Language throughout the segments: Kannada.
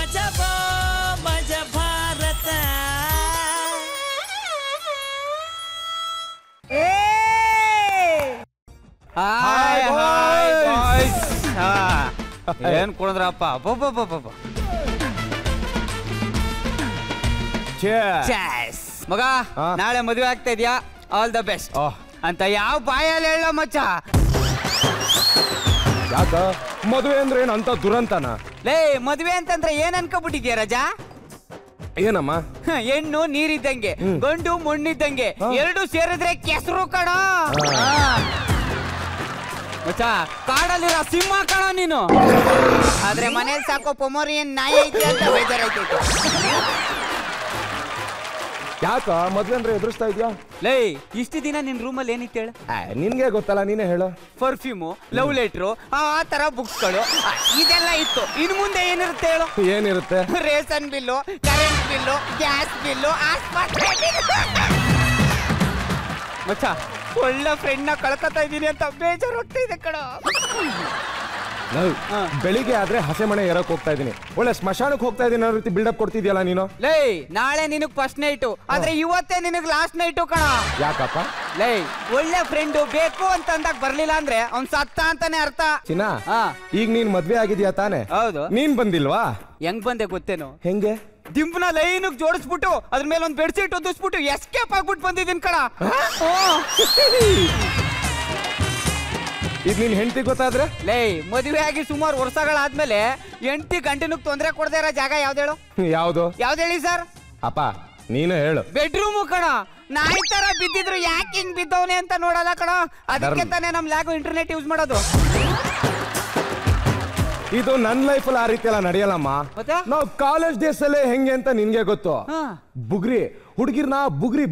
ಮಜಬೋ ಮಜ ಭಾರತ. ಏನ್ ಕುಡಿದ್ರಪ್ಪ? ಮಗ ನಾಳೆ ಮದುವೆ ಆಗ್ತಾ ಇದ್ಯಾ? ಆಲ್ ದ ಬೆಸ್ಟ್ ಅಂತ ಯಾವ ಬಾಯಲ್ಲಿ ಹೇಳ ಮಚ್ಚ. ಯಾಕ ಮದುವೆ ಅಂದ್ರೆ ಏನ್ ಅಂತ ದುರಂತನ? ಲೇ ಮದುವೆ ಅಂತಂದ್ರೆ ಏನ್ ಅನ್ಕೋಬಿಟ್ಟಿದ್ಯಾ ರಜಾ? ಏನಮ್ಮ? ಹೆಣ್ಣು ನೀರಿದ್ದಂಗೆ, ಗಂಡು ಮಣ್ಣಿದ್ದಂಗೆ, ಎರಡು ಸೇರಿದ್ರೆ ಕೆಸರು ಕಣ ಮಚ್ಚ. ಕಾಡಲ್ಲಿರೋ ಸಿಂಹ ಕಣ ನೀನು. ಆದ್ರೆ ಮನೇಲಿ ಸಾಕೋ ಪೊಮೋರಿಯನ್ ನಾಯಿ ಐತಿ ಅಂತ ಬೇಜಾರೈತೈತೆ. ಯಾಕ ಮದ್ವೆ ಅಂದ್ರೆ ಎದುರಿಸ್ತಾ ಇದ್ಯಾ? ಲೇ ಇಷ್ಟು ದಿನ ನಿನ್ ರೂಮಲ್ಲಿ ಏನಿತ್ತು ಹೇಳು? ನಿನ್ಗೆ ಗೊತ್ತಲ್ಲ, ನೀನೇ ಹೇಳು. ಪರ್ಫ್ಯೂಮು, ಲವ್ ಲೆಟ್ರು, ಆ ತರ ಬುಕ್ಸ್ಗಳು ಇದೆಲ್ಲ ಇತ್ತು. ಇನ್ ಮುಂದೆ ಏನಿರುತ್ತೆ ಹೇಳು? ಏನಿರುತ್ತೆ? Ration bill, current bill, gas bill, ಆಸ್ಪತ್ರೆ ಮಚ್ಚ. ಒಳ್ಳೆ ಫ್ರೆಂಡ್ ನ ಕಳ್ಕೊತಾ ಇದೀನಿ ಅಂತ ಬೇಜಾರು ಹೋಗ್ತಾ ಇದೆ ಕಣ. ಬೆಳಿಗ್ಗೆ ಆದ್ರೆ ಹಸೆ ಮನೆ ಎರಕ್ ಹೋಗ್ತಾ ಇದೀನಿ, ಒಳ್ಳೆ ಸ್ಮಶಾನಕ್ಕೆ ಹೋಗ್ತಾ ಇದೀನಿ ಅನ್ನೋ ರೀತಿ ಬಿಲ್ಡಪ್ ಕೊಡ್ತಿದ್ಯಲ್ಲ ನೀನು. ಲೇ ನಾಳೆ ನಿನಗ್ ಫಸ್ಟ್ ನೈಟು, ಆದ್ರೆ ಇವತ್ತೇ ನಿನಗ್ ಲಾಸ್ಟ್ ನೈಟು ಕಣ. ಯಾಕಪ್ಪ? ಲೇ ಒಳ್ಳೆ ಫ್ರೆಂಡು ಬೇಕು ಅಂತ ಅಂದಾಗ ಬರ್ಲಿಲ್ಲ ಅಂದ್ರೆ ಅವ್ನ್ ಸತ್ತ ಅಂತಾನೆ ಅರ್ಥ. ಚಿನ್ನ, ಈಗ ನೀನ್ ಮದ್ವೆ ಆಗಿದ್ಯಾ ತಾನೆ? ಹೌದು. ನೀನ್ ಬಂದಿಲ್ವಾ? ಹೆಂಗ್ ಬಂದೆ ಗೊತ್ತೇನು? ಹೆಂಗೆ? ದಿಂಬನ ಲೈನ್ ಜೋಡಿಸ್ಬಿಟ್ಟು ಅದ್ರ ಮೇಲೆ ಒಂದ್ ಬೆಡ್ಶೀಟ್ ಒದಿಸ್ಬಿಟ್ಟು ಎಸ್ಕೇಪ್ ಆಗ್ಬಿಟ್ಟು ಬಂದಿದ್ದೀನಿ ಕಣ. ಈಗ ನೀನ್ ಹೆಂಡತಿ ಗೊತ್ತಾದ್ರೆ? ಲೇ ಮದುವೆ ಆಗಿ ಸುಮಾರು ವರ್ಷಗಳಾದ್ಮೇಲೆ ಹೆಂಡತಿ ಗಂಟನಕ್ ತೊಂದ್ರೆ ಕೊಡದೇ ಇರೋ ಜಾಗ ಯಾವ್ದು ಹೇಳು? ಯಾವ್ದು ಹೇಳಿ ಸರ್? ಅಪ್ಪ ನೀನು ಹೇಳು. ಬೆಡ್ರೂಮು ಕಣ. ನಾಯಿ ತರ ಬಿದ್ದಿದ್ರು ಯಾಕೆ ಹಿಂಗ್ ಬಿದ್ದವನೆ ಅಂತ ನೋಡಲ್ಲ ಕಣ. ಅದಕ್ಕೆ ತಾನೇ ನಮ್ ಲ್ಯಾಗು ಇಂಟರ್ನೆಟ್ ಯೂಸ್ ಮಾಡೋದು. ಇದು ನನ್ ಲೈಫಲ್ಲಿ ಆ ರೀತಿ ಎಲ್ಲ ನಡೆಯಲ್ಲಮ್ಮ. ನಾವು ಕಾಲೇಜ್ ಡೇಸ್ ಅಲ್ಲೇ ಹೆಂಗೆ ಅಂತ ನಿನ್ಗೆ ಗೊತ್ತು. ಬುಗ್ರಿ ಹುಡುಗಿರ್ನ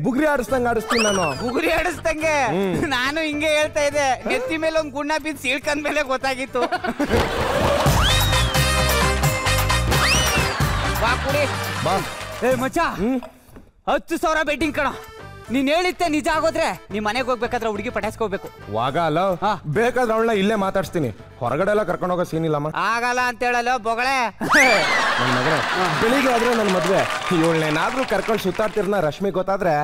ಬುಗ್ರಿ ಆಡಿಸ್ದಂಗ ಆಡಿಸ್ತೀನಿ ನಾನು. ಬುಗ್ರಿ ಆಡಿಸ್ದಂಗೆ? ನಾನು ಹಿಂಗೆ ಹೇಳ್ತಾ ಇದ್ದೆ. ನೆತ್ತಿ ಮೇಲೆ ಒಂದ್ ಗುಣ್ಣ ಬಿದ್ದು ಸೀಳ್ಕಂದ ಮೇಲೆ ಗೊತ್ತಾಗಿತ್ತು. ಬಾ ಕುಡಿ ಬಾ. ಏ ಮಚ್ಚ, 10,000 ಬೆಡ್ಡಿಂಗ್ ಕಣ. ನೀನ್ ಹೇಳಿತ್ತೆ ನಿಜ ಆಗೋದ್ರೆ ನೀ ಮನೆಗೆ ಹೋಗ್ಬೇಕಾದ್ರೆ ಹುಡುಗಿ ಪಟಾಯಿಸ್ಕೋಬೇಕು. ವಾಗಲ್ಲ, ಬೇಕಾದ್ರೆ ಅವಳನ್ನ ಇಲ್ಲೇ ಮಾತಾಡ್ಸ್ತೀನಿ. ಹೊರಗಡೆ ಎಲ್ಲ ಕರ್ಕೊಂಡು ಹೋಗೋ ಸೀನ್ ಇಲ್ಲಮ್ಮ. ಆಗಲ್ಲ ಅಂತ ಹೇಳಲ್ಲ ಬೊಗಳೆ. ನನ್ ಮಗನೇ, ಬೆಳಿಗ್ಗೆ ಆದ್ರೆ ನನ್ ಮದ್ವೆ, ಇವಳನ್ನೇನಾದ್ರೂ ಕರ್ಕೊಂಡು ಸುತ್ತಾಡ್ತಿರ್ನ ರಶ್ಮಿ ಗೊತ್ತಾದ್ರೆ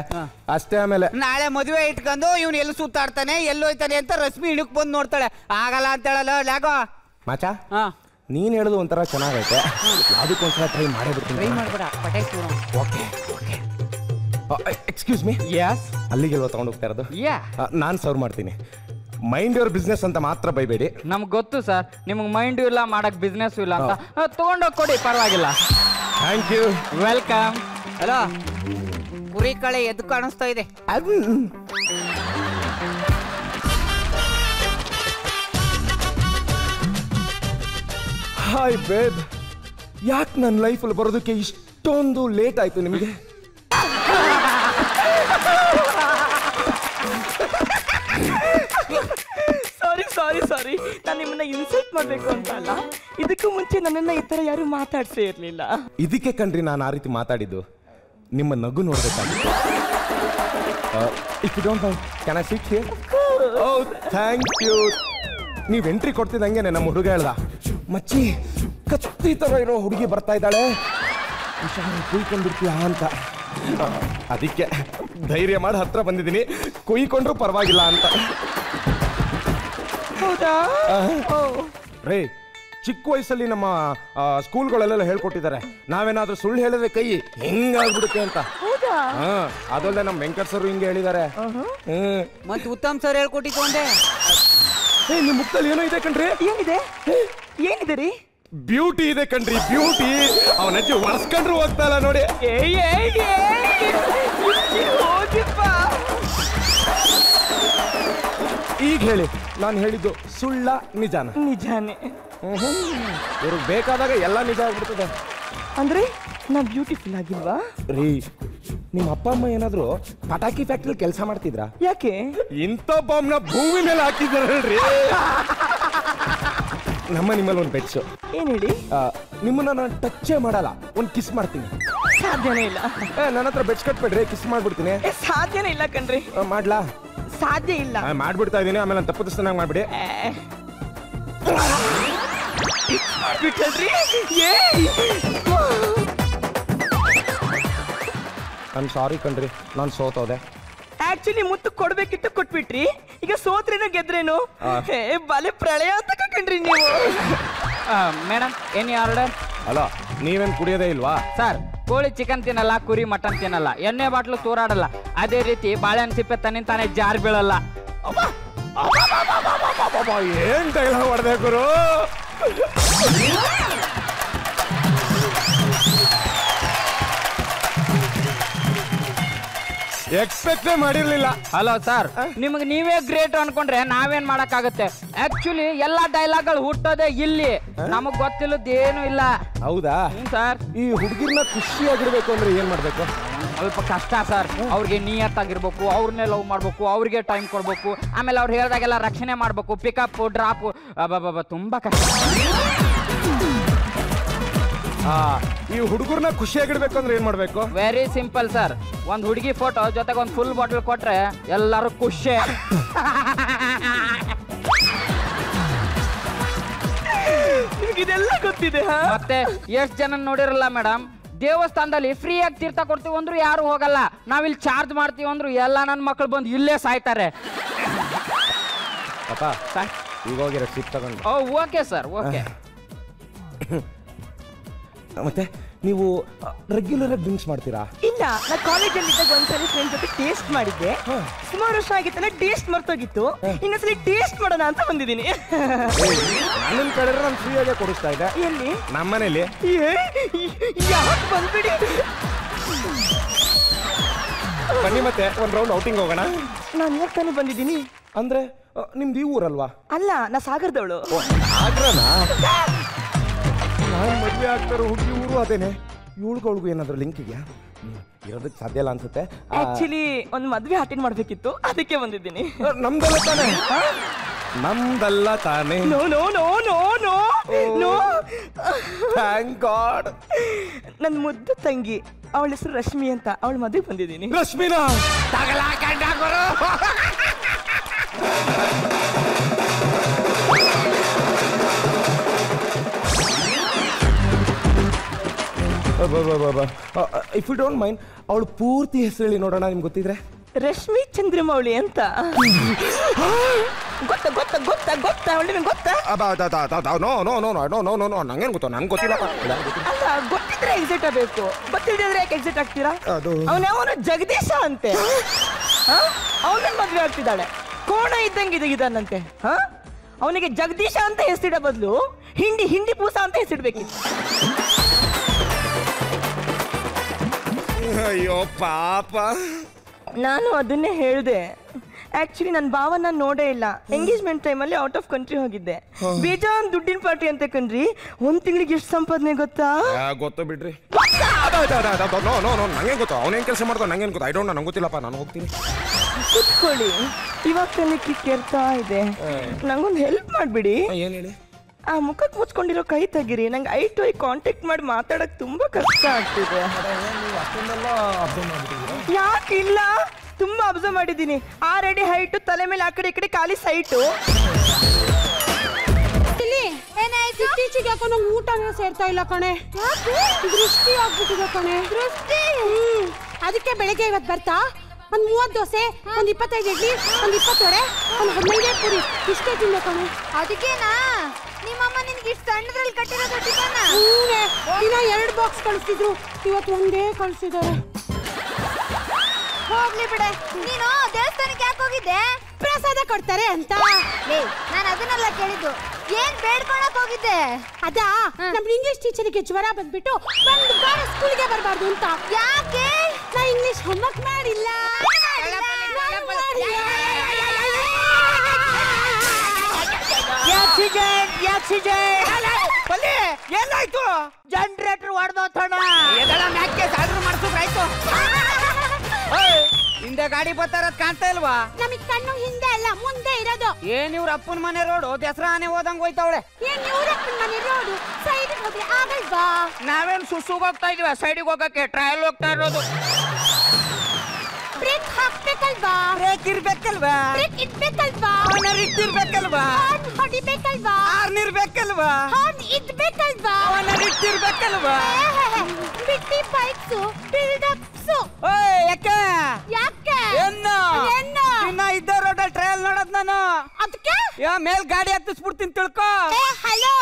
ಅಷ್ಟೇ. ಆಮೇಲೆ ನಾಳೆ ಮದುವೆ ಇಟ್ಕೊಂಡು ಇವ್ನು ಎಲ್ಲಿ ಸುತ್ತಾಡ್ತಾನೆ ಎಲ್ಲೋಯ್ತಾನೆ ಅಂತ ರಶ್ಮಿ ಇಣಕ್ ಬಂದು ನೋಡ್ತಾಳೆ. ಆಗಲ್ಲ ಅಂತ ಹೇಳಲ್ಲ ಲ್ಯಾಗೋ. ಮಾಚಾ, ನೀನ್ ಹೇಳುದು ಒಂಥರ ಚೆನ್ನಾಗೈತೆ. ಯಾವ್ದಕ್ಕೊಂದ್ಸಲ ಟ್ರೈ ಮಾಡೇ ಬಿಡ್ತೀನಿ. ಟ್ರೈ ಮಾಡ್ಬೇಡ, ಪಟಾಯಿಸ್ಬಿಡು. Okay okay. Excuse me. Yes. ಅಲ್ಲಿಗೆಲ್ವ ತಗೊಂಡು ಹೋಗ್ತಾ ಇರೋದು? ನಾನು ಸರ್ವ್ ಮಾಡ್ತೀನಿ. ಮೈಂಡ್ ಯುವರ್ ಬಿಸ್ನೆಸ್ ಅಂತ ಮಾತ್ರ ಬೈಬೇಡಿ. ನಮ್ಗೆ ಗೊತ್ತು ಸರ್, ನಿಮ್ಗೆ ಮೈಂಡ್ ಇಲ್ಲ, ಮಾಡಕ್ ಬಿಸ್ನೆಸ್ ಇಲ್ಲ ಅಂತ. ತಗೊಂಡೋಗಿ ಕೊಡಿ, ಪರವಾಗಿಲ್ಲ. Thank you. ವೆಲ್ಕಮ್. ಹಲೋ, ಕುರಿ ಕಳೆ ಎದ್ದು ಕಾಣಿಸ್ತಾ ಇದೆ. ಹಾಯ್ ಬೇಬ್, ಯಾಕೆ ನನ್ನ ಲೈಫಲ್ಲಿ ಬರೋದಕ್ಕೆ ಇಷ್ಟೊಂದು ಲೇಟ್ ಆಯ್ತು ನಿಮಗೆ? ಸಾರಿ, ನಾನು ನಿಮ್ಮನ್ನ ಇನ್ಸಲ್ಟ್ ಮಾಡ್ಬೇಕು ಅಂತ ಅಲ್ಲ. ಇದಕ್ಕೂ ಮುಂಚೆ ನನ್ನನ್ನ ಈ ತರ ಯಾರು ಮಾತಾಡ್ಸೇ ಇರ್ಲಿಲ್ಲ. ಇದಕ್ಕೆ ಕಣ್ರಿ ನಾನು ಆ ರೀತಿ ಮಾತಾಡಿದ್ದು, ನಿಮ್ಮ ನಗು ನೋಡ್ಬೇಕಾಗಿತ್ತು. If you don't mind, can I sit here? Oh thank you. ನೀವು ಎಂಟ್ರಿ ಕೊಡ್ತಿದ್ದಂಗೆ ನಮ್ಮ ಹುಡುಗ ಹೇಳ್ದ, ಮಚ್ಚಿ ಕತ್ತಿ ತರ ಇರೋ ಹುಡುಗಿ ಬರ್ತಾ ಇದ್ದಾಳೆ, ಹುಷಾರು ಕುಯ್ಕೊಂಡ್ಬಿಡ್ತೀಯಾ ಅಂತ. ಅದಕ್ಕೆ ಧೈರ್ಯ ಮಾಡಿ ಹತ್ರ ಬಂದಿದ್ದೀನಿ, ಕುಯ್ಕೊಂಡ್ರು ಪರವಾಗಿಲ್ಲ ಅಂತ. ರೇ, ಚಿಕ್ಕ ವಯಸ್ಸಲ್ಲಿ ನಮ್ಮ ಸ್ಕೂಲ್ಗಳಲ್ಲೆಲ್ಲ ಹೇಳ್ಕೊಟ್ಟಿದ್ದಾರೆ, ನಾವೇನಾದ್ರೂ ಸುಳ್ಳು ಹೇಳಿದ್ರೆ ಕೈ ಹೆಂಗಾಗ್ಬಿಡುತ್ತೆ ಅಂತ. ಅದಲ್ಲದೆ ನಮ್ಮ ವೆಂಕಟ್ ಸರ್ ಹಿಂಗೆ ಹೇಳಿದ್ದಾರೆ. ಮತ್ತೆ ಉತ್ತಮ್ ಸರ್ ಹೇಳ್ಕೊಟ್ಟಿತ್ತು ಅಂದೆ. ನಿಮ್ ಮುಖದಲ್ಲಿ ಏನೋ ಇದೆ ಕಣ್ರಿ. ಏನಿದೆ ರೀ? ಬ್ಯೂಟಿ ಇದೆ ಕಣ್ರಿ, ಬ್ಯೂಟಿ. ಅವನ ಅಜ್ಜಿ ಒರ್ಸ್ಕೊಂಡ್ರು ಹೋಗ್ತಾಯಿಲ್ಲ ನೋಡಿ. ಈಗ ಹೇಳಿ, ನಾನು ಹೇಳಿದ್ದು ಸುಳ್ಳ ನಿಜಾನ? ನಿಜಾನೇ. ಇವ್ರಿಗೆ ಬೇಕಾದಾಗ ಎಲ್ಲ ನಿಜ ಆಗ್ಬಿಡ್ತದೆ. ಅಂದ್ರೆ ನಾ ಬ್ಯೂಟಿಫುಲ್ ಆಗಿಲ್ವಾ ರೀ? ನಿಮ್ಮ ಅಪ್ಪ ಅಮ್ಮ ಏನಾದ್ರು ಪಟಾಕಿ ಫ್ಯಾಕ್ಟ್ರಿ ಕೆಲಸ ಮಾಡ್ತಿದ್ರಾ? ಯಾಕೆ? ಇಂಥ ಬಾಂಬ್ನ ಭೂಮಿ ಮೇಲೆ ಹಾಕಿದಾರಲ್ರಿ. ನಮ್ಮ ನಿಮ್ಮಲ್ಲಿ ಒಂದು ಬೆಟ್ಸು. ಏನ್ ಹೇಳಿ? ನಿಮ್ಮನ್ನ ನಾನು ಟಚ್ಚೇ ಮಾಡಲ್ಲ, ಒಂದು ಕಿಸ್ ಮಾಡ್ತೀನಿ. ಸಾಧ್ಯನೇ ಇಲ್ಲ. ನನ್ನ ಹತ್ರ ಬೆಟ್ಸ್ ಕಟ್ಬೇಡ್ರಿ, ಕಿಸ್ ಮಾಡ್ಬಿಡ್ತೀನಿ. ಸಾಧ್ಯನೇ ಇಲ್ಲ ಕಣ್ರಿ. ಮಾಡ್ಲಾ? ಸಾಧ್ಯ ಇಲ್ಲ. ಮಾಡ್ಬಿಡ್ತಾ ಇದೀನಿ, ಆಮೇಲೆ ನಾನು ತಪ್ಪುದಸ್ತನಾಗ ಮಾಡ್ಬಿಡಿ. ಮಾಡ್ಬಿಟ್ಟಲ್ರಿ. ಐಮ್ ಸಾರಿ ಕಣ್ರಿ, ನಾನು ಸೋತೋದೆ. ಆಕ್ಚುಲಿ ಮುತ್ತು ಕೊಡ್ಬೇಕಿತ್ತು ಕೊಟ್ಬಿಟ್ರಿ, ಈಗ ಸೋತ್ರೇನು ಗೆದ್ರೇನು ಬಲೆ ಪ್ರಳಯ ಅಂತ ಕಣ್ರಿ ನೀವು. Madam any order? ಅಲ್ಲ ನೀವೇನು ಕುಡಿಯೋದೇ ಇಲ್ವಾ? ಸರ್, ಕೋಳಿ ಚಿಕನ್ ತಿನ್ನಲ್ಲ, ಕುರಿ ಮಟನ್ ತಿನ್ನಲ್ಲ, ಎಣ್ಣೆ ಬಾಟ್ಲು ತೂರಾಡಲ್ಲ, ಅದೇ ರೀತಿ ಬಾಳೆಹಣ್ಣು ಸಿಪ್ಪೆ ತನ್ನಿಂತಾನೆ ಜಾರ್ ಬೀಳಲ್ಲ. ಏನ್ ಡೈಲಾಗ್ ಹೊಡೆದೆ ಗುರು. ಎಕ್ಸ್ಪೆಕ್ಟೇ ಮಾಡಿರ್ಲಿಲ್ಲ. ಹಲೋ ಸರ್, ನಿಮಗೆ ನೀವೇ ಗ್ರೇಟ್ ಅನ್ಕೊಂಡ್ರೆ ನಾವೇನ್ ಮಾಡಕ್ಕಾಗತ್ತೆ? ಆಕ್ಚುಲಿ ಎಲ್ಲಾ ಡೈಲಾಗ್ಗಳು ಹುಟ್ಟೋದೇ ಇಲ್ಲಿ, ನಮಗ್ ಗೊತ್ತಿಲ್ಲದೇನು ಇಲ್ಲ. ಹೌದಾ ಸರ್? ಈ ಹುಡುಗಿರ್ನ ಖುಷಿಯಾಗಿರ್ಬೇಕು ಅಂದ್ರೆ ಏನ್ ಮಾಡ್ಬೇಕು? ಸ್ವಲ್ಪ ಕಷ್ಟ ಸರ್. ಅವ್ರಿಗೆ ನಿಯತ್ತಾಗಿರ್ಬೇಕು, ಅವ್ರನ್ನೇ ಲವ್ ಮಾಡ್ಬೇಕು, ಅವ್ರಿಗೆ ಟೈಮ್ ಕೊಡ್ಬೇಕು, ಆಮೇಲೆ ಅವ್ರು ಹೇಳ್ದಾಗೆಲ್ಲ ರಕ್ಷಣೆ ಮಾಡ್ಬೇಕು, ಪಿಕಪ್ ಡ್ರಾಪ್, ತುಂಬಾ ಕಷ್ಟ. ಈ ಹುಡುಗರ್ನ ಖುಷಿಯಾಗಿಡ್ಬೇಕು ಅಂದ್ರೆ ಏನ್ ಮಾಡ್ಬೇಕು? Very simple sir. ಒಂದ್ ಹುಡುಗಿ ಫೋಟೋ ಜೊತೆಗೆ ಒಂದ್ ಫುಲ್ ಬಾಟಲ್ ಕೊಟ್ರೆ ಎಲ್ಲರೂ ಖುಷಿ. ಇದೆಲ್ಲ ಗೊತ್ತಿದೆ. ಮತ್ತೆ ಎಷ್ಟ್ ಜನ ನೋಡಿರಲ್ಲ ಮೇಡಮ್, ದೇವಸ್ಥಾನದಲ್ಲಿ ಫ್ರೀ ಆಗಿ ತೀರ್ಥ ಕೊಡ್ತೀವಿ ಅಂದ್ರು ಯಾರು ಹೋಗಲ್ಲ, ನಾವಿಲ್ಲಿ ಚಾರ್ಜ್ ಮಾಡ್ತೀವಿ ಅಂದ್ರು ಎಲ್ಲ ನನ್ನ ಮಕ್ಳು ಬಂದು ಇಲ್ಲೇ ಸಾಯ್ತಾರೆ. ಈಗ ಹೋಗಿ ರೆಸಿಪ್ಟ್ ತಗೊಂಡು. Okay sir, okay. ಮತ್ತೆ ನೀವು ರೆಗ್ಯುಲರ್ ಆಗಿ ಡ್ರಿಂಕ್ಸ್ ಮಾಡ್ತೀರಾ? ಇಲ್ಲ, ನಾ ಕಾಲೇಜಲ್ಲಿ ಇದ್ದಾಗ ಒಂದ್ಸಲಿ ಫ್ರೆಂಡ್ ಜೊತೆ ಟೇಸ್ಟ್ ಮಾಡಿದ್ದೆ. ಸುಮಾರು ವರ್ಷ ಆಗಿತ್ತಲ್ಲ, ಟೇಸ್ಟ್ ಮರ್ತೋಗಿತ್ತು. ಇನ್ನೊಂದ್ಸಲಿ ಟೇಸ್ಟ್ ಮಾಡೋಣ ಅಂತ ಬಂದಿದ್ದೀನಿ. ನನ್ನ ಕಡೆ ನಾನು ಫ್ರೀ ಆಗಿ ಕೊಡಿಸ್ತಾ ಇದ್ದೆ. ಎಲ್ಲಿ? ನಮ್ಮನೇಲಿ. ಯಾಕೆ ಬಂದ್ಬಿಡಿ. ಬನ್ನಿ ಮತ್ತೆ ಒಂದ್ ರೌಂಡ್ ಔಟಿಂಗ್ ಹೋಗೋಣ. ನಾನು ಯಾಕೆ ತಾನೇ ಬಂದಿದ್ದೀನಿ ಅಂದ್ರೆ ನಿಮ್ದು ಈ ಊರಲ್ವಾ? ಅಲ್ಲ, ನಾ ಸಾಗರದವಳು. ಆಗ್ರನಾ? ನಾನು ಮದುವೆ ಆಗ್ತಾರೋ ಹುಡುಗಿ ಊರು ಅದೇನೆ. ಇವಳುಗಳಿಗೂ ಏನಾದ್ರು ಲಿಂಕ್ ಇದೆಯಾ? ಇರೋದಕ್ಕೆ ಸಾಧ್ಯ ಇಲ್ಲ ಅನ್ಸುತ್ತೆ. ಆಕ್ಚುಲಿ ಒಂದು ಮದ್ವೆ ಅಟೆಂಡ್ ಮಾಡ್ಬೇಕಿತ್ತು, ಅದಕ್ಕೆ ಬಂದಿದ್ದೀನಿ. ನಮ್ದಲ್ಲ ತಾನೆ? ನಮ್ದಲ್ಲ ತಾನೆ? No no no no no no. Thank God. ನನ್ನ ಮುದ್ದು ತಂಗಿ, ಅವಳ ಹೆಸರು ರಶ್ಮಿ ಅಂತ, ಅವಳ ಮದುವೆ ಬಂದಿದ್ದೀನಿ. ರಶ್ಮಿನಾ? ಇಫ್ ಯು ಡೋಂಟ್ ಮೈಂಡ್, ಅವಳು ಪೂರ್ತಿ ಹೆಸರು ಹೇಳಿ ನೋಡೋಣ, ನಿಮ್ಗೆ ಗೊತ್ತಿದ್ರೆ. ರಶ್ಮಿ ಚಂದ್ರಮೌಳಿ ಅಂತ. ಗೊತ್ತಾ ಗೊತ್ತಾ ಗೊತ್ತಾ ಗೊತ್ತಾ ಅವಳಿಗೆ ಗೊತ್ತಾ? ನಂಗೇನು ಗೊತ್ತಾ? ನಂಗೆ ಗೊತ್ತಿಲ್ಲ. ಅಲ್ಲ, ಗೊತ್ತಿದ್ರೆ ಎಕ್ಸಿಟ್ ಆಗಬೇಕು, ಗೊತ್ತಿಲ್ಲದ್ರೆ ಯಾಕೆ ಎಕ್ಸಿಟ್ ಆಗ್ತೀರಾ? ಅವನ ಜಗದೀಶ ಅಂತೆ, ಅವನ ಮದ್ವೆ ಆಗ್ತಿದ್ದಾಳೆ. ಕೋಣ ಇದ್ದಂಗೆ ಇದಾನಂತೆ. ಅವನಿಗೆ ಜಗದೀಶ ಅಂತ ಹೆಸರಿಡ ಬದಲು ಹಿಂಡಿ ಪೂಸ ಅಂತ ಹೆಸರಿಡ್ಬೇಕಿತ್ತು. ಅಯ್ಯೋ ಪಾಪ. ನಾನು ಅದನ್ನೇ ಹೇಳಿದೆ. ಆಕ್ಚುಲಿ ನನ್ನ ಭಾವನ ನೋಡೇ ಇಲ್ಲ. ಎಂಗೇಜ್ಮೆಂಟ್ ಟೈಮಲ್ಲಿ ಔಟ್ ಆಫ್ ಕಂಟ್ರಿ ಹೋಗಿದ್ದೆ. ಬೇಜಾನ್ ದುಡ್ಡಿನ ಪಾರ್ಟಿ ಅಂತ ಕಣ್ರಿ. ಒಂದ್ ತಿಂಗಳಿಗೆ ಎಷ್ಟು ಸಂಪಾದನೆ ಗೊತ್ತಾ? ಗೊತ್ತು ಬಿಡ್ರಿ. ನಂಗೇನ್ ಗೊತ್ತು ಅವನೇನ್ ಕೆಲಸ ಮಾಡ್ತಾವ? ನಂಗೇನ್ ಗೊತ್ತು? ಐ ಡೋಂಟ್ ನೋ, ನಂಗೆ ಗೊತ್ತಿಲ್ಲಪ್ಪ, ನಾನು ಹೋಗ್ತೀನಿ. ಕುತ್ಕೊಳ್ಳಿ, ಇವಾಗ ತಲೆ ಕೆರ್ತಾ ಇದೆ. ನಂಗೊಂದು ಹೆಲ್ಪ್ ಮಾಡ್ಬಿಡಿ. ಏನ್ ಹೇಳಿ? ಆ ಮುಖಕ್ಕೆ ಮುಚ್ಕೊಂಡಿರೋ ಕೈ ತೆಗೀರಿ. ನಂಗೆ ಐ ಟು ಐ ಕಾಂಟ್ಯಾಕ್ಟ್ ಮಾಡಿ ಮಾತಾಡಕ್ ತುಂಬಾ ಕಷ್ಟ ಆಗ್ತಿದೆ. ಯಾಕಿಲ್ಲ, ತುಂಬಾ ಅಬ್ಸರ್ವ್ ಮಾಡಿದ್ದೀನಿ. 6 ಅಡಿ ಹೈಟು, ತಲೆ ಮೇಲೆ ಆ ಕಡೆ ಈ ಕಡೆ ಖಾಲಿ ಸೈಟು. ಇತ್ತೀಚೆಗೆ ಯಾಕೋ ನಂಗೆ ಊಟನೇ ಸೇರ್ತಾ ಇಲ್ಲ ಕಣೆ. ದೃಷ್ಟಿ ಆಗ್ಬಿಟ್ಟಿದೆ ಕಣೆ. ದೃಷ್ಟಿ? ಅದಕ್ಕೆ ಬೆಳಗ್ಗೆ ಇವತ್ತು ಬರ್ತಾ ಒಂದ್ 30 ದೋಸೆ, ಒಂದ್ 25 ಇಡ್ಲಿ, ಒಂದ್ 20 ವಡೆ, ಒಂದ್ 15 ಪುರಿ ಇಷ್ಟೇ ತಿಂದೆ ಕಣೆ. ಅದಕ್ಕೇನಾ ನಿಮ್ಮಮ್ಮ ನಿನ್ಗೆ ಇಷ್ಟು ಸಣ್ಣದ್ರಲ್ಲಿ ಕಟ್ಟಿರೋದು ಟಿಫನ್? ದಿನ 2 ಬಾಕ್ಸ್ ಕಳಿಸ್ತಿದ್ರು, ಇವತ್ತು ಒಂದೇ ಕಳಿಸಿದ್ದಾರೆ. ಹೋಗ್ಲಿ ಬಿಡೆ. ನೀನು ದೇವಸ್ಥಾನಕ್ಕೆ ಯಾಕೆ ಹೋಗಿದ್ದೆ? ಪ್ರಸಾದ ಕೊಡ್ತಾರೆ ಅಂತ. ನಾನು ಅದನ್ನೆಲ್ಲ ಕೇಳಿದ್ದು. ಏನ್ ಬೇಡ್ಕೊಳಕ್ ಹೋಗಿದ್ದೆ? ಅದಾ, ನಮ್ ಇಂಗ್ಲಿಷ್ ಟೀಚರಿಗೆ ಜ್ವರ ಬಂದ್ಬಿಟ್ಟು ಒಂದು ವಾರ ಸ್ಕೂಲ್ಗೆ ಬರಬಾರ್ದು ಅಂತ. ಯಾಕೆ? ನಾ ಇಂಗ್ಲಿಷ್ ಹೋಮ್ವರ್ಕ್ ಮಾಡಿಲ್ಲ. ಏನಾಯ್ತು? ಜನರೇಟರ್ ಹೊಡೆದೋಣ. ಮಾಡಿಸೋದ್ರಾಯ್ತು. ಹಿಂದೆ ಗಾಡಿ ಬರ್ತಾರದ್ ಕಾಣ್ತಾ ಇಲ್ವಾ? ನಮಗ್ ಕಣ್ಣು ಹಿಂದೆ ಅಲ್ಲ, ಮುಂದೆ ಇರೋದು. ಏನ್ ಇವ್ರ ಅಪ್ಪನ ಮನೆ ರೋಡು ದಸರಾ ಆನೆ ಹೋದಂಗ್ ಹೋಯ್ತಾವಳೆ. ಏನ್ ಇವ್ರಪ್ಪನ ಮನೆ ರೋಡು ಸೈಡ್ ಹೋಗ್ಲಿ ಆಗಲ್ವಾ? ನಾವೇನ್ ಸುಸುಗ್ ಹೋಗ್ತಾ ಇದೀವ, ಸೈಡಿಗೆ ಹೋಗಕ್ಕೆ ಟ್ರಯಲ್ ಹೋಗ್ತಾ ಇರೋದು. ಬ್ರೇಕ್ ಹಾಕ್ಬೇಕಲ್ವಾ? ಬ್ರೇಕ್ ಇರ್ಬೇಕಲ್ವಾ? ಬ್ರೇಕ್ ಇಡ್ಬೇಕಲ್ವಾ? ಆನರ್ ಇಟ್ಟಿರ್ಬೇಕಲ್ವಾ? ಹಾರ್ನ್ ಹೊಡಿಬೇಕಲ್ವಾ? ಆರ್ನ್ ಇರ್ಬೇಕಲ್ವಾ? ಹಾರ್ನ್ ಇಡ್ಬೇಕಲ್ವಾ? ಆನರ್ ಇಟ್ಟಿರ್ಬೇಕಲ್ವಾ? ಬಿಟ್ಟಿ ಬೈಕ್ಸು ಬಿಲ್ಡಪ್ಸು. ಮೇಲ್ ಗಾಡಿ ಹತ್ತಿಸ್ಬಿಡ್ತೀನಿ ತಿಳ್ಕೊ. ಹಲೋ,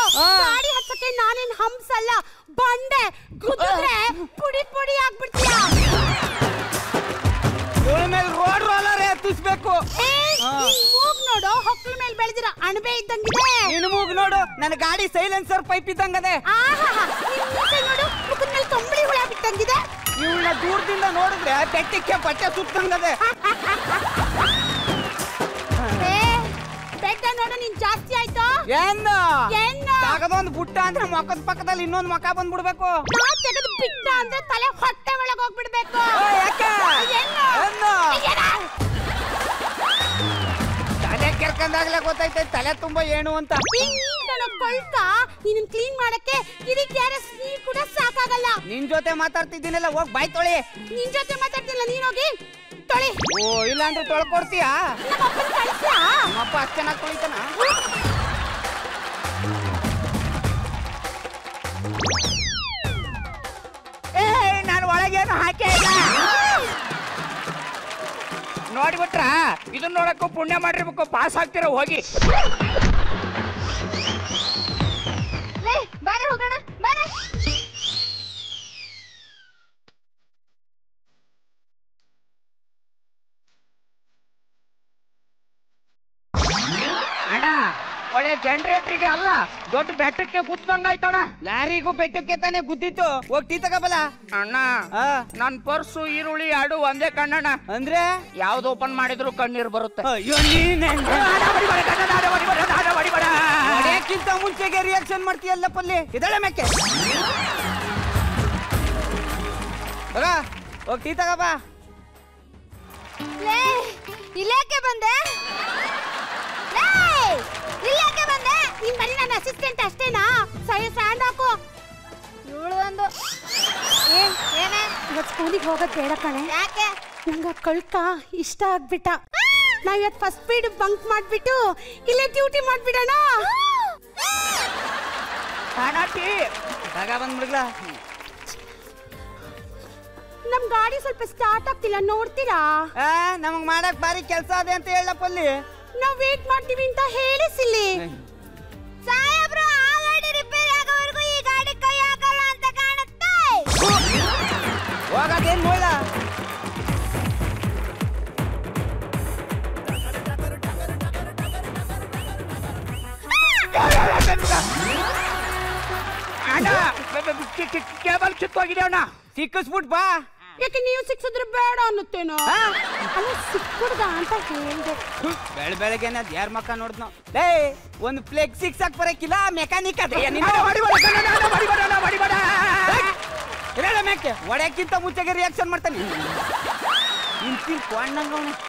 ಗಾಡಿ ಹತ್ತಕ್ಕೆ ನಾನೇನ್ ಹಂಸಲ್ಲ, ಬಂಡೆ ಗುದ್ದಿದ್ರೆ ಪುಡಿ ಪುಡಿ ಆಗ್ಬಿಡ್ತೀಯ. ಇವಳ ಮೇಲೆ ರೋಡ್ ರೋಲರ್ ಹತ್ತಿಸ್ಬೇಕು. ಮೂಗ್ ನೋಡು, ಹೊಕ್ಕಳ ಮೇಲೆ ಬೆಳೆದಿರ ಅಣಬೆ ಇದ್ದಂಗಿದೆ. ನಿನ್ ಮೂಗ್ ನೋಡು, ನನ್ನ ಗಾಡಿ ಸೈಲೆನ್ಸರ್ ಪೈಪ್ ಇದ್ದಂಗದೆ. ನೋಡು, ಮುಖದ ಮೇಲೆ ಕಂಬಳಿ ಹುಳ ಬಿಟ್ಟಂಗಿದೆ. ಇವಳನ್ನ ದೂರದಿಂದ ನೋಡಿದ್ರೆ ಬೆಟ್ಟಕ್ಕೆ ಬಟ್ಟೆ ಸುತ್ತಂಗದೆ. ಬೆಟ್ಟ ನೋಡು, ನೀನ್ ಜಾಸ್ತಿ ಆಯ್ತು. ಏನು ತಗದೊಂದು ಬುಟ್ಟ ಅಂದ್ರೆ ಮೊಕ್ಕದ ಪಕ್ಕದಲ್ಲಿ ಇನ್ನೊಂದು ಮೊಕ್ಕ ಬಂದ್ಬಿಡ್ಬೇಕು. ತೆಗೆದು ಬಿಟ್ಟ ಅಂದ್ರೆ ತಲೆ ಹೊಟ್ಟೆ ಒಳಗೆ ಹೋಗ್ಬಿಡ್ಬೇಕು. ತಲೆ ಕೆರ್ಕಂದಾಗ್ಲೇ ಗೊತ್ತೈತೆ ತಲೆ ತುಂಬಾ ಏನು ಅಂತ. ಕೊಳ್ಕ ನೀನ್ ಕ್ಲೀನ್ ಮಾಡಕ್ಕೆ ಇದಕ್ಕೆ ಯಾರ ನೀರ್ ಕೂಡ ಸಾಕಾಗಲ್ಲ. ನಿನ್ ಜೊತೆ ಮಾತಾಡ್ತಿದ್ದೀನಲ್ಲ, ಹೋಗ್ ಬಾಯ್ ತೊಳಿ. ನಿನ್ ಜೊತೆ ಮಾತಾಡ್ತಿಲ್ಲ, ನೀನ್ ಹೋಗಿ ತೊಳಿ. ಓ, ಇಲ್ಲ ಅಂದ್ರೆ ತೊಳ್ಕೊಡ್ತೀಯಾ? ನಮ್ಮಪ್ಪ ಅಷ್ಟು ಚೆನ್ನಾಗಿ ತೊಳಿತಾನ. ನಾನು ಒಳಗೇನು ಹಾಕೇ ಇಲ್ಲ. ನೋಡ್ಬಿಟ್ರ ಇದನ್ನ ನೋಡಕ್ಕೂ ಪುಣ್ಯ ಮಾಡಿರ್ಬೇಕು, ಪಾಸ್ ಆಗ್ತಿರ ಹೋಗಿ. ಹೋಗೋಣ ಬಾರ. ಅಣ್ಣ, ಒಳ್ಳೆ ಜನರೇಟ್ರಿಗೆ ಅಲ್ಲ, ದೊಡ್ಡ ಬೆಟ್ಟಕ್ಕೆ ಗುದ್ದಂಗಾಯ್ತಣ್ಣ. ಲಾರಿಗೂ ಬೆಟ್ಟಕ್ಕೆ ತಾನೇ ಗುದ್ದಿತ್ತು. ಹೋಗಿ ಟೀ ತಗೋಬಲ್ಲ. ಅಣ್ಣ, ನನ್ ಪರ್ಸು ಈರುಳ್ಳಿ ಎರಡು ಒಂದೇ ಕಣ್ಣಣ್ಣ. ಅಂದ್ರೆ ಯಾವ್ದು ಓಪನ್ ಮಾಡಿದ್ರು ಕಣ್ಣೀರ್ ಬರುತ್ತೆ. ಹೊಡೆಯಕ್ಕಿಂತ ಮುಂಚೆಗೆ ರಿಯಾಕ್ಷನ್ ಮಾಡ್ತೀಯಲ್ಲ ಪಲ್ಲಿ. ಇದಳೆ ಮೇಕೆ ಬರ, ಹೋಗಿ ಟೀ ತಗೋಬಾ. ಇಲ್ಲೇಕೆ ಬಂದೆ? ಇಲ್ಲೇಕೆ ಬಂದೆ? ನೀನ್ ಬರೀ ನನ್ನ ಅಸಿಸ್ಟೆಂಟ್ ಅಷ್ಟೇನಾ? ಸ್ಟ್ಯಾಂಡ್ ಹಾಕು. ಇವಳು ಒಂದು ಏನೇ ಇವತ್ತು ಸ್ಕೂಲಿಗೆ ಹೋಗೋದ್ ಬೇಡ ಕಣೆ. ಯಾಕೆ? ನಂಗ ಕಳ್ಕ ಇಷ್ಟ ಆಗ್ಬಿಟ್ಟ. ನಾವ್ ಇವತ್ತು ಫಸ್ಟ್ ಪೀಡ್ ಬಂಕ್ ಮಾಡ್ಬಿಟ್ಟು ಇಲ್ಲೇ ಡ್ಯೂಟಿ ಮಾಡ್ಬಿಡೋಣ. ಟೀ ತಗ ಬಂದ್ಬಿಡ್ಲಾ. ನಮ್ ಗಾಡಿ ಸ್ವಲ್ಪ ಸ್ಟಾರ್ಟ್ ಆಗ್ತಿಲ್ಲ, ನೋಡ್ತೀರಾ? ನಮಗ್ ಮಾಡಕ್ ಬಾರಿ ಕೆಲ್ಸ ಅದೇ ಅಂತ ಹೇಳಪ್ಪಲ್ಲಿ. ನಾವ್ ವೇಟ್ ಮಾಡ್ತೀವಿ ಅಂತ ಹೇಳಿಸಿಲ್ಲಿ. ಸಾಹೇಬ್ರು, ಆ ಗಾಡಿ ರಿಪೇರಿ ಆಗೋವರೆಗೂ ಈ ಗಾಡಿ ಕೈ ಹಾಕಲ್ಲ ಅಂತ ಕಾಣುತ್ತೆ. ಹೋಗೋದೇನ್ ನೋಡ. ಕೇಬಲ್ ಕಿತ್ತೋಗಿದೆ ಅಣ್ಣ. ಸಿಕ್ಕಿಸ್ಬಿಟ್ ಬಾ. ಯಾಕೆ ನೀವು ಸಿಕ್ಸಿದ್ರೆ ಬೇಡ ಅನ್ನುತ್ತೇನೋ? ಅಲ್ಲ, ಸಿಕ್ಕುಡ್ದ ಅಂತ ಹೇಳ್ದೆ. ಬೆಳಗ್ಗೆನೆ ಅದ್ ಯಾರ ಮಕ್ಕ ನೋಡ್ದ್ನೋ. ಲೇ, ಒಂದು ಪ್ಲೇಗ್ ಸಿಕ್ಸಾಕ್ ಬರಕಿಲ್ಲ, ಮೆಕ್ಯಾನಿಕ್ ಅದೇ ಮೇಕೆ. ಹೊಡೆಯಕ್ಕಿಂತ ಮುಂಚೆಗೆ ರಿಯಾಕ್ಷನ್ ಮಾಡ್ತಾನೆ. ನಿಂತಿನ್ ಕೊಂಡಂಗ